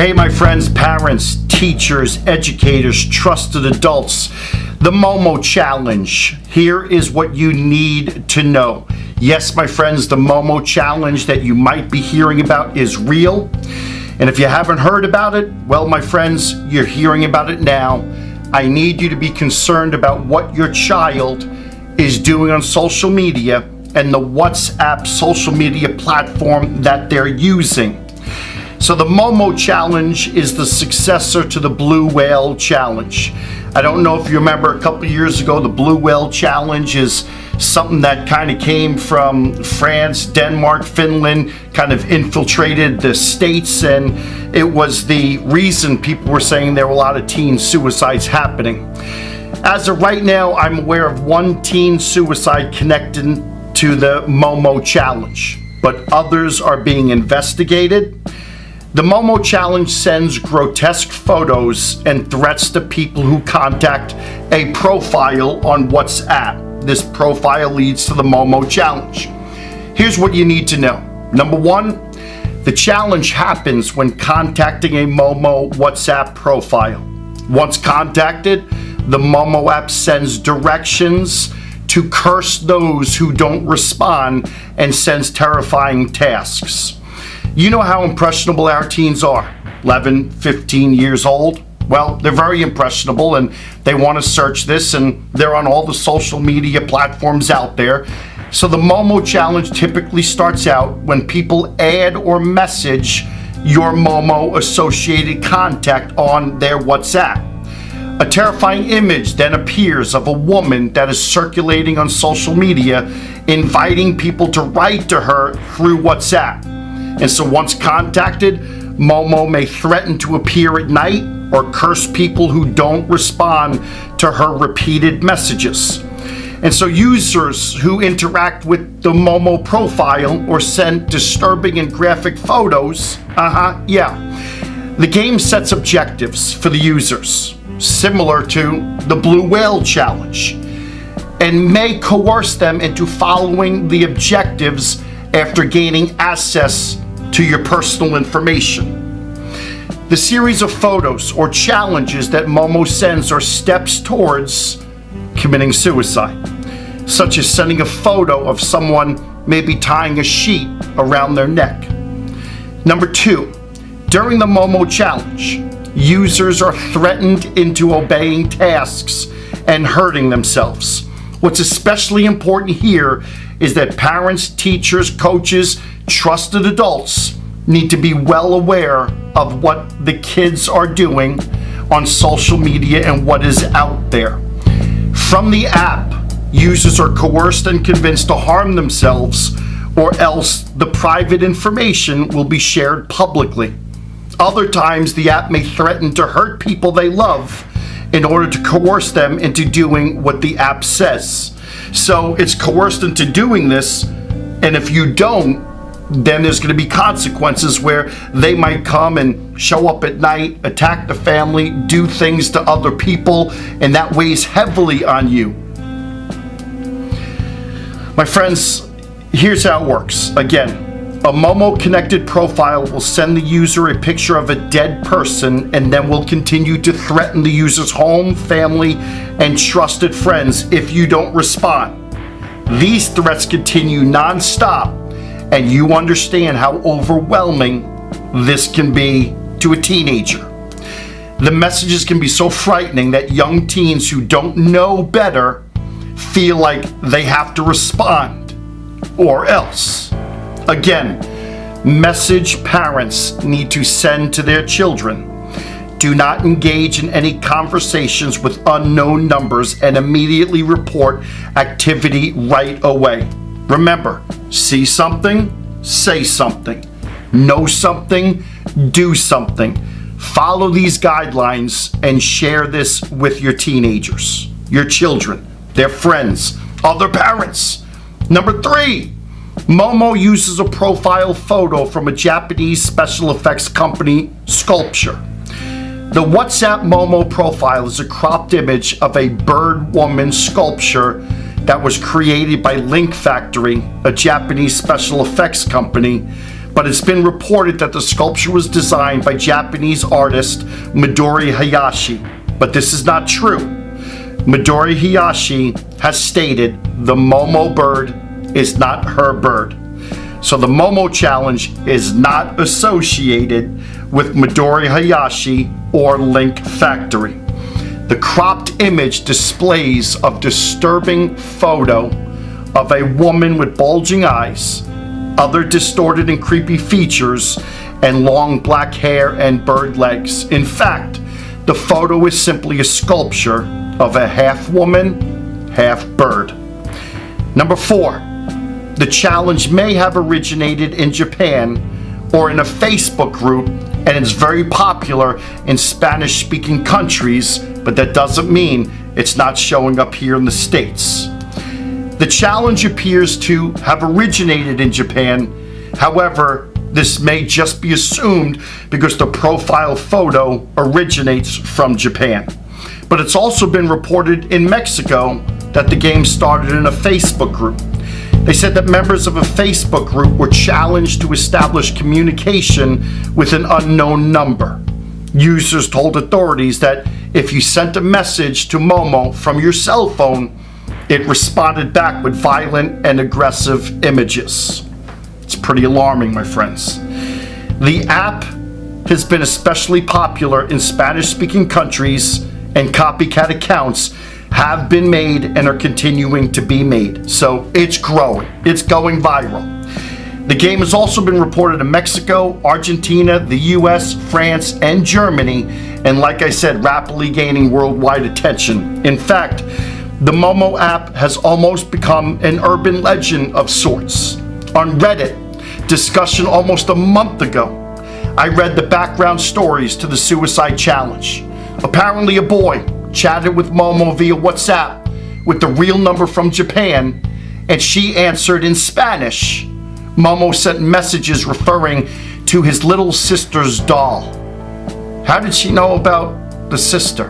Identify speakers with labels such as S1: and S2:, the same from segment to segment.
S1: Hey, my friends, parents, teachers, educators, trusted adults, the Momo Challenge. Here is what you need to know. Yes, my friends, the Momo Challenge that you might be hearing about is real. And if you haven't heard about it, well, my friends, you're hearing about it now. I need you to be concerned about what your child is doing on social media and the WhatsApp social media platform that they're using. So the Momo Challenge is the successor to the Blue Whale Challenge. I don't know if you remember a couple of years ago, the Blue Whale Challenge is something that kind of came from France, Denmark, Finland, kind of infiltrated the States, and it was the reason people were saying there were a lot of teen suicides happening. As of right now, I'm aware of one teen suicide connected to the Momo Challenge, but others are being investigated. The Momo Challenge sends grotesque photos and threats to people who contact a profile on WhatsApp. This profile leads to the Momo Challenge. Here's what you need to know. Number one, the challenge happens when contacting a Momo WhatsApp profile. Once contacted, the Momo app sends directions to curse those who don't respond and sends terrifying tasks. You know how impressionable our teens are, 11, 15 years old. Well, they're very impressionable and they want to search this, and they're on all the social media platforms out there. So the Momo Challenge typically starts out when people add or message your Momo associated contact on their WhatsApp. A terrifying image then appears of a woman that is circulating on social media, inviting people to write to her through WhatsApp. And so once contacted, Momo may threaten to appear at night or curse people who don't respond to her repeated messages. And so users who interact with the Momo profile or send disturbing and graphic photos, the game sets objectives for the users, similar to the Blue Whale Challenge, and may coerce them into following the objectives after gaining access to your personal information. The series of photos or challenges that Momo sends are steps towards committing suicide, such as sending a photo of someone maybe tying a sheet around their neck. Number two, during the Momo Challenge, users are threatened into obeying tasks and hurting themselves. What's especially important here is that parents, teachers, coaches, trusted adults need to be well aware of what the kids are doing on social media and what is out there. From the app, users are coerced and convinced to harm themselves, or else the private information will be shared publicly. Other times, the app may threaten to hurt people they love in order to coerce them into doing what the app says. So it's coerced into doing this, and if you don't, then there's going to be consequences where they might come and show up at night, attack the family, do things to other people, and that weighs heavily on you. My friends, here's how it works. Again, a Momo connected profile will send the user a picture of a dead person and then will continue to threaten the user's home, family, and trusted friends if you don't respond. These threats continue non-stop, and you understand how overwhelming this can be to a teenager. The messages can be so frightening that young teens who don't know better feel like they have to respond, or else. Again, message parents need to send to their children: do not engage in any conversations with unknown numbers and immediately report activity right away. Remember, see something, say something. Know something, do something. Follow these guidelines and share this with your teenagers, your children, their friends, other parents. Number three, Momo uses a profile photo from a Japanese special effects company, Sculpture. The WhatsApp Momo profile is a cropped image of a bird woman sculpture that was created by Link Factory, a Japanese special effects company, but it's been reported that the sculpture was designed by Japanese artist Midori Hayashi. But this is not true. Midori Hayashi has stated the Momo bird is not her bird. So the Momo challenge is not associated with Midori Hayashi or Link Factory. The cropped image displays a disturbing photo of a woman with bulging eyes, other distorted and creepy features, and long black hair and bird legs. In fact, the photo is simply a sculpture of a half woman, half bird. Number 4, the challenge may have originated in Japan or in a Facebook group, and it's very popular in Spanish-speaking countries, but that doesn't mean it's not showing up here in the States. The challenge appears to have originated in Japan. However, this may just be assumed because the profile photo originates from Japan. But it's also been reported in Mexico that the game started in a Facebook group. They said that members of a Facebook group were challenged to establish communication with an unknown number. Users told authorities that if you sent a message to Momo from your cell phone, it responded back with violent and aggressive images. It's pretty alarming, my friends. The app has been especially popular in Spanish-speaking countries, and copycat accounts have been made and are continuing to be made. So it's growing. It's going viral. The game has also been reported in Mexico, Argentina, the US, France, and Germany, and like I said, rapidly gaining worldwide attention. In fact, the Momo app has almost become an urban legend of sorts. On Reddit, discussion almost a month ago, I read the background stories to the suicide challenge. Apparently a boy chatted with Momo via WhatsApp with the real number from Japan, and she answered in Spanish. Momo sent messages referring to his little sister's doll. How did she know about the sister?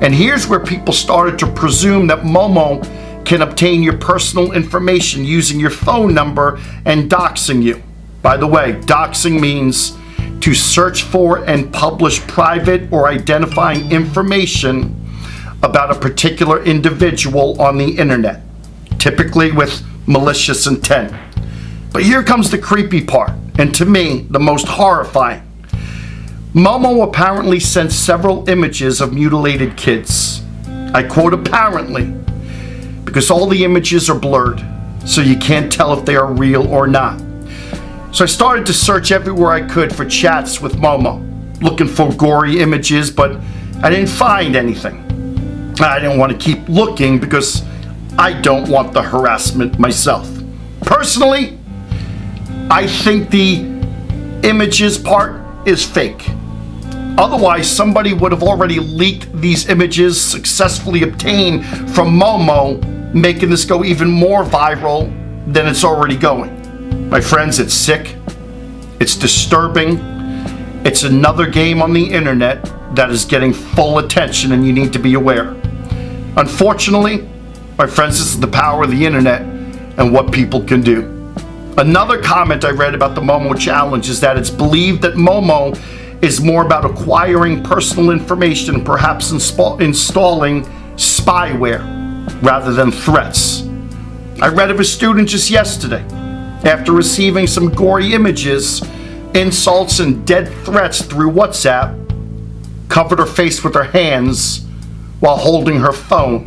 S1: And here's where people started to presume that Momo can obtain your personal information using your phone number and doxing you. By the way, doxing means to search for and publish private or identifying information about a particular individual on the internet, typically with malicious intent. But here comes the creepy part, and to me, the most horrifying. Momo apparently sent several images of mutilated kids. I quote apparently, because all the images are blurred, so you can't tell if they are real or not. So I started to search everywhere I could for chats with Momo, looking for gory images, but I didn't find anything. I didn't want to keep looking because I don't want the harassment myself. Personally, I think the images part is fake. Otherwise, somebody would have already leaked these images successfully obtained from Momo, making this go even more viral than it's already going. My friends, it's sick. It's disturbing. It's another game on the internet that is getting full attention, and you need to be aware. Unfortunately, my friends, this is the power of the internet and what people can do. Another comment I read about the Momo challenge is that it's believed that Momo is more about acquiring personal information and perhaps installing spyware rather than threats. I read of a student just yesterday, after receiving some gory images, insults, and dead threats through WhatsApp, covered her face with her hands while holding her phone.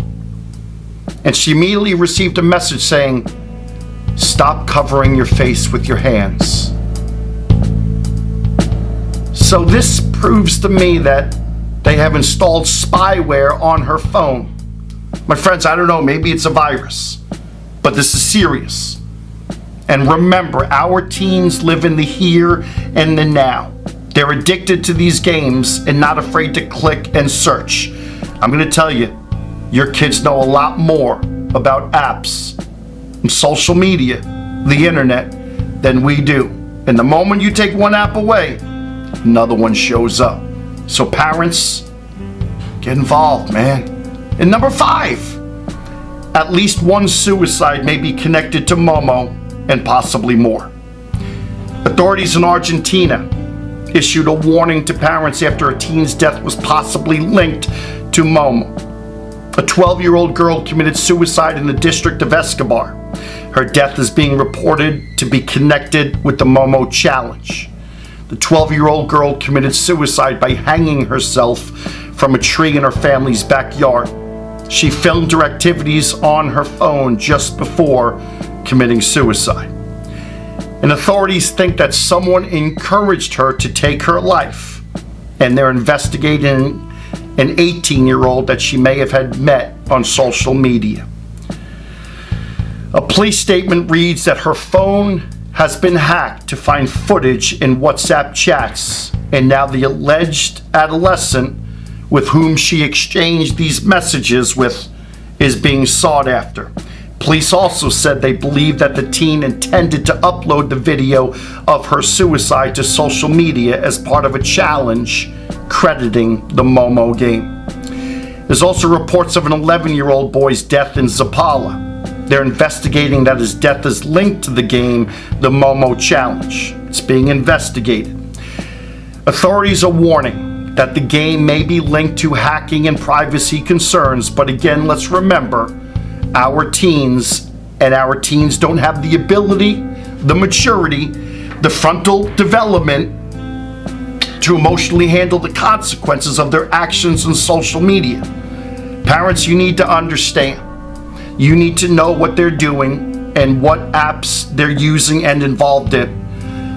S1: And she immediately received a message saying, "Stop covering your face with your hands." So this proves to me that they have installed spyware on her phone. My friends, I don't know, maybe it's a virus, but this is serious. And remember, our teens live in the here and the now. They're addicted to these games and not afraid to click and search. I'm going to tell you, your kids know a lot more about apps and social media, the internet, than we do. And the moment you take one app away, another one shows up. So parents, get involved, man. And number 5, at least one suicide may be connected to Momo, and possibly more. Authorities in Argentina issued a warning to parents after a teen's death was possibly linked to Momo. A 12-year-old girl committed suicide in the district of Escobar. Her death is being reported to be connected with the Momo challenge. The 12-year-old girl committed suicide by hanging herself from a tree in her family's backyard. She filmed her activities on her phone just before committing suicide. And authorities think that someone encouraged her to take her life, and they're investigating an 18-year-old that she may have had met on social media. A police statement reads that her phone has been hacked to find footage in WhatsApp chats, and now the alleged adolescent with whom she exchanged these messages with is being sought after. Police also said they believe that the teen intended to upload the video of her suicide to social media as part of a challenge crediting the Momo game. There's also reports of an 11-year-old boy's death in Zapala. They're investigating that his death is linked to the game, the Momo Challenge. It's being investigated. Authorities are warning that the game may be linked to hacking and privacy concerns, but again, let's remember, our teens don't have the ability, the maturity, the frontal development to emotionally handle the consequences of their actions on social media. Parents, you need to understand. You need to know what they're doing and what apps they're using and involved in.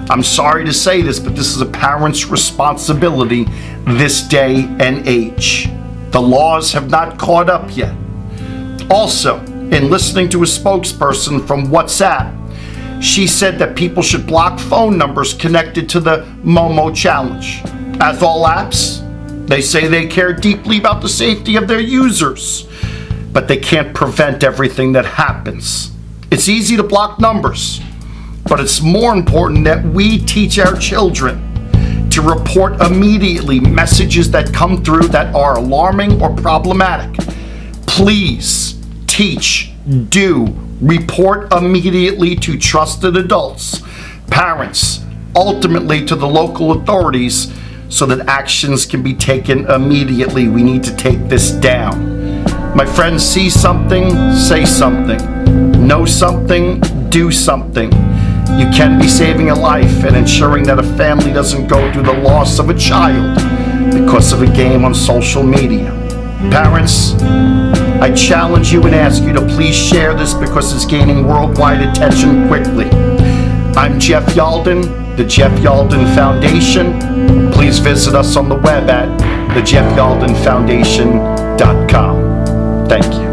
S1: I'm sorry to say this, but this is a parent's responsibility this day and age. The laws have not caught up yet. Also, in listening to a spokesperson from WhatsApp, she said that people should block phone numbers connected to the Momo challenge. As all apps, they say they care deeply about the safety of their users, but they can't prevent everything that happens. It's easy to block numbers, but it's more important that we teach our children to report immediately messages that come through that are alarming or problematic. Please report immediately to trusted adults, parents, ultimately to the local authorities so that actions can be taken immediately. We need to take this down. My friends, see something, say something. Know something, do something. You can be saving a life and ensuring that a family doesn't go through the loss of a child because of a game on social media. Parents, I challenge you and ask you to please share this because it's gaining worldwide attention quickly. I'm Jeff Yalden, the Jeff Yalden Foundation. Please visit us on the web at thejeffyaldenfoundation.com. Thank you.